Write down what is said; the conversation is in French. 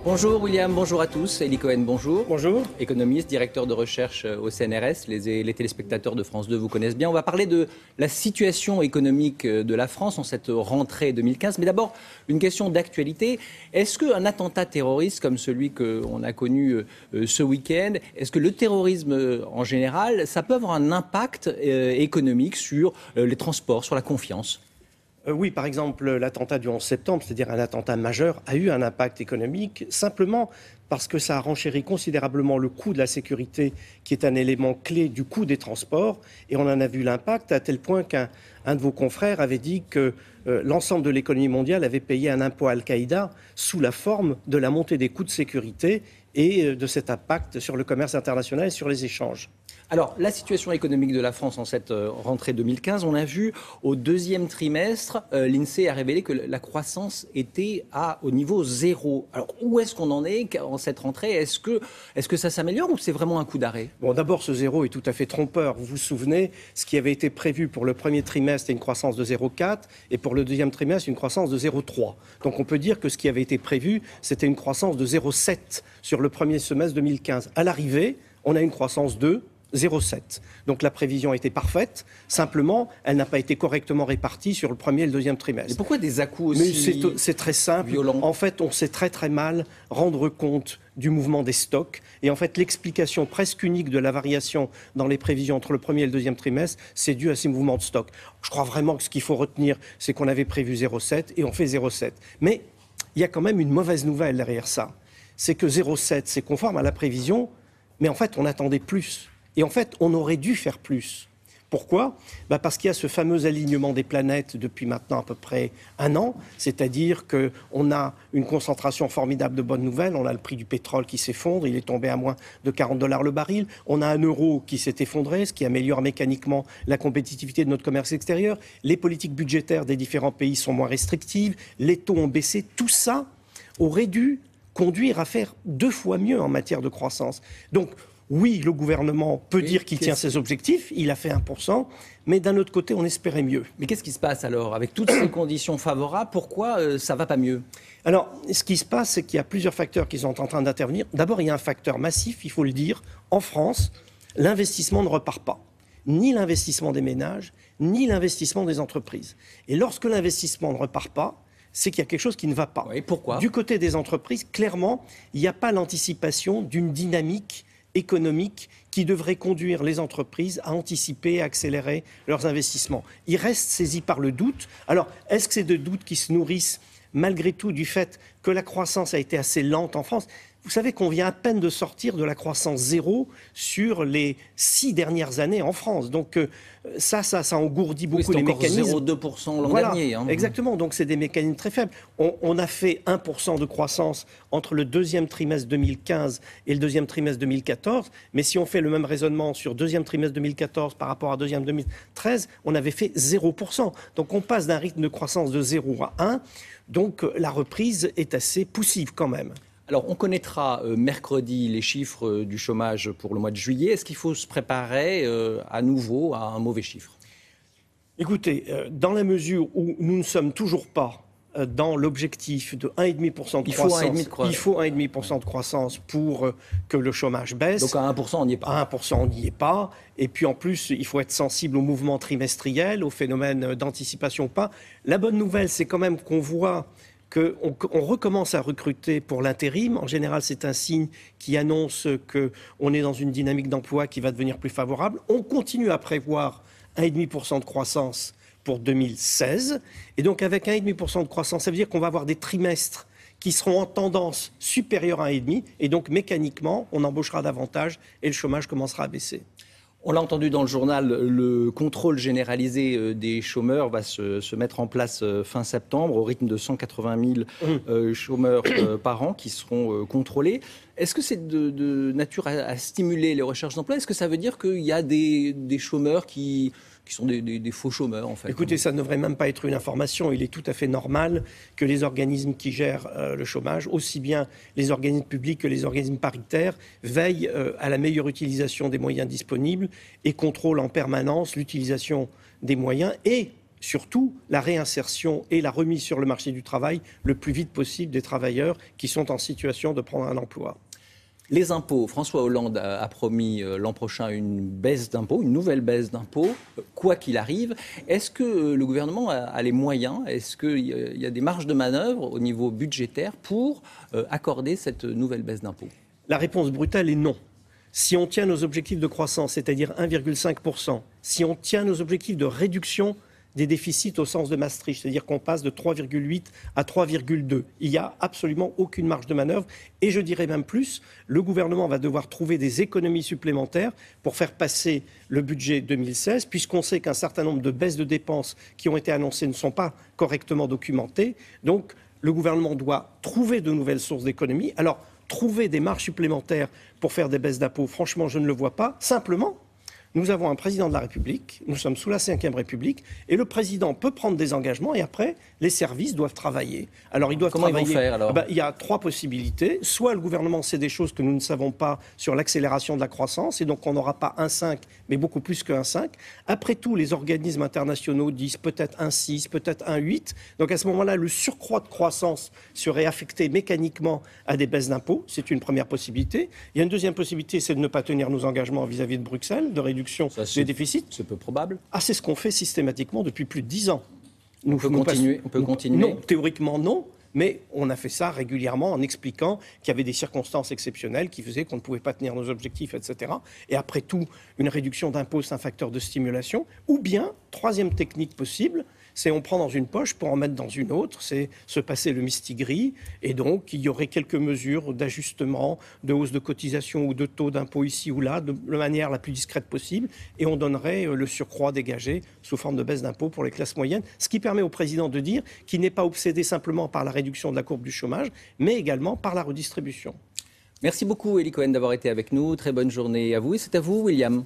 Bonjour William, bonjour à tous. Elie Cohen, bonjour. Bonjour. Économiste, directeur de recherche au CNRS. Les téléspectateurs de France 2 vous connaissent bien. On va parler de la situation économique de la France en cette rentrée 2015. Mais d'abord, une question d'actualité. Est-ce qu'un attentat terroriste comme celui qu'on a connu ce week-end, est-ce que le terrorisme en général, ça peut avoir un impact économique sur les transports, sur la confiance ? Oui, par exemple, l'attentat du 11 septembre, c'est-à-dire un attentat majeur, a eu un impact économique, simplement parce que ça a renchéri considérablement le coût de la sécurité, qui est un élément clé du coût des transports. Et on en a vu l'impact à tel point qu'un de vos confrères avait dit que l'ensemble de l'économie mondiale avait payé un impôt à Al-Qaïda sous la forme de la montée des coûts de sécurité et de cet impact sur le commerce international et sur les échanges. Alors, la situation économique de la France en cette rentrée 2015, on a vu au deuxième trimestre, l'INSEE a révélé que la croissance était au niveau zéro. Alors, où est-ce qu'on en est en cette rentrée ? Est-ce que ça s'améliore ou c'est vraiment un coup d'arrêt ? Bon, d'abord, ce zéro est tout à fait trompeur. Vous vous souvenez, ce qui avait été prévu pour le premier trimestre, c'était une croissance de 0,4 et pour le deuxième trimestre, une croissance de 0,3. Donc, on peut dire que ce qui avait été prévu, c'était une croissance de 0,7 sur le premier semestre 2015. À l'arrivée, on a une croissance de 0,7. Donc la prévision était parfaite, simplement, elle n'a pas été correctement répartie sur le premier et le deuxième trimestre. Et pourquoi des à-coups aussi Mais c'est très simple. violents ? En fait, on sait très très mal rendre compte du mouvement des stocks. Et en fait, l'explication presque unique de la variation dans les prévisions entre le premier et le deuxième trimestre, c'est dû à ces mouvements de stock. Je crois vraiment que ce qu'il faut retenir, c'est qu'on avait prévu 0,7 et on fait 0,7. Mais il y a quand même une mauvaise nouvelle derrière ça. C'est que 0,7, c'est conforme à la prévision, mais en fait, on attendait plus. Et en fait, on aurait dû faire plus. Pourquoi ? Parce qu'il y a ce fameux alignement des planètes depuis maintenant à peu près un an, c'est-à-dire qu'on a une concentration formidable de bonnes nouvelles, on a le prix du pétrole qui s'effondre, il est tombé à moins de $40 le baril, on a un euro qui s'est effondré, ce qui améliore mécaniquement la compétitivité de notre commerce extérieur, les politiques budgétaires des différents pays sont moins restrictives, les taux ont baissé, tout ça aurait dû conduire à faire 2 fois mieux en matière de croissance. Donc, oui, le gouvernement peut dire qu'il tient ses objectifs, il a fait 1%, mais d'un autre côté, on espérait mieux. Mais qu'est-ce qui se passe alors ? Avec toutes ces conditions favorables, pourquoi ça ne va pas mieux ? Alors, ce qui se passe, c'est qu'il y a plusieurs facteurs qui sont en train d'intervenir. D'abord, il y a un facteur massif, il faut le dire. En France, l'investissement ne repart pas. Ni l'investissement des ménages, ni l'investissement des entreprises. Et lorsque l'investissement ne repart pas, c'est qu'il y a quelque chose qui ne va pas. Oui, pourquoi ? Du côté des entreprises, clairement, il n'y a pas l'anticipation d'une dynamique économique qui devrait conduire les entreprises à anticiper, à accélérer leurs investissements. Ils restent saisis par le doute. Alors, est-ce que c'est des doutes qui se nourrissent malgré tout du fait que la croissance a été assez lente en France ? Vous savez qu'on vient à peine de sortir de la croissance zéro sur les 6 dernières années en France. Donc ça engourdit beaucoup les mécanismes. 0,2% l'an dernier. Exactement, donc c'est des mécanismes très faibles. On a fait 1% de croissance entre le deuxième trimestre 2015 et le deuxième trimestre 2014. Mais si on fait le même raisonnement sur deuxième trimestre 2014 par rapport à deuxième 2013, on avait fait 0%. Donc on passe d'un rythme de croissance de 0 à 1. Donc la reprise est assez poussive quand même. Alors, on connaîtra mercredi les chiffres du chômage pour le mois de juillet. Est-ce qu'il faut se préparer à nouveau à un mauvais chiffre ? Écoutez, dans la mesure où nous ne sommes toujours pas dans l'objectif de 1,5% de croissance, il faut 1,5% de croissance pour que le chômage baisse. Donc à 1%, on n'y est pas. À 1%, on n'y est pas. Et puis en plus, il faut être sensible au mouvement trimestriel, au phénomène d'anticipation ou pas. La bonne nouvelle, c'est quand même qu'on voit qu'on recommence à recruter pour l'intérim. En général, c'est un signe qui annonce qu'on est dans une dynamique d'emploi qui va devenir plus favorable. On continue à prévoir 1,5% de croissance pour 2016. Et donc, avec 1,5% de croissance, ça veut dire qu'on va avoir des trimestres qui seront en tendance supérieure à 1,5%. Et donc, mécaniquement, on embauchera davantage et le chômage commencera à baisser. On l'a entendu dans le journal, le contrôle généralisé des chômeurs va se mettre en place fin septembre au rythme de 180 000 chômeurs par an qui seront contrôlés. Est-ce que c'est de nature à stimuler les recherches d'emploi ? Est-ce que ça veut dire qu'il y a des chômeurs qui sont des faux chômeurs, en fait? Écoutez, ça ne devrait même pas être une information. Il est tout à fait normal que les organismes qui gèrent le chômage, aussi bien les organismes publics que les organismes paritaires, veillent à la meilleure utilisation des moyens disponibles et contrôlent en permanence l'utilisation des moyens et surtout la réinsertion et la remise sur le marché du travail le plus vite possible des travailleurs qui sont en situation de prendre un emploi. Les impôts, François Hollande a promis l'an prochain une baisse d'impôts, une nouvelle baisse d'impôts, quoi qu'il arrive. Est-ce que le gouvernement a les moyens, est-ce qu'il y a des marges de manœuvre au niveau budgétaire pour accorder cette nouvelle baisse d'impôts ? La réponse brutale est non. Si on tient nos objectifs de croissance, c'est-à-dire 1,5%, si on tient nos objectifs de réduction des déficits au sens de Maastricht, c'est-à-dire qu'on passe de 3,8 à 3,2. Il n'y a absolument aucune marge de manœuvre. Et je dirais même plus, le gouvernement va devoir trouver des économies supplémentaires pour faire passer le budget 2016, puisqu'on sait qu'un certain nombre de baisses de dépenses qui ont été annoncées ne sont pas correctement documentées. Donc, le gouvernement doit trouver de nouvelles sources d'économies. Alors, trouver des marges supplémentaires pour faire des baisses d'impôts, franchement, je ne le vois pas. Simplement, nous avons un président de la République, nous sommes sous la Ve République, et le président peut prendre des engagements et après, les services doivent travailler. Alors, ils doivent Comment travailler. Ils vont faire, alors Il y a trois possibilités. Soit le gouvernement sait des choses que nous ne savons pas sur l'accélération de la croissance, et donc on n'aura pas 1,5, mais beaucoup plus que 1,5. Après tout, les organismes internationaux disent peut-être 1,6, peut-être 1,8. Donc à ce moment-là, le surcroît de croissance serait affecté mécaniquement à des baisses d'impôts. C'est une première possibilité. Il y a une deuxième possibilité, c'est de ne pas tenir nos engagements vis-à-vis de Bruxelles, de réduction des déficits. C'est peu probable. Ah, c'est ce qu'on fait systématiquement depuis plus de 10 ans. On peut continuer. Non, théoriquement non, mais on a fait ça régulièrement en expliquant qu'il y avait des circonstances exceptionnelles qui faisaient qu'on ne pouvait pas tenir nos objectifs, etc. Et après tout, une réduction d'impôts, c'est un facteur de stimulation. Ou bien, troisième technique possible, c'est on prend dans une poche pour en mettre dans une autre, c'est se passer le mistigris, et donc il y aurait quelques mesures d'ajustement, de hausse de cotisation ou de taux d'impôt ici ou là, de manière la plus discrète possible, et on donnerait le surcroît dégagé sous forme de baisse d'impôt pour les classes moyennes, ce qui permet au président de dire qu'il n'est pas obsédé simplement par la réduction de la courbe du chômage, mais également par la redistribution. Merci beaucoup, Elie Cohen, d'avoir été avec nous. Très bonne journée à vous, et c'est à vous, William.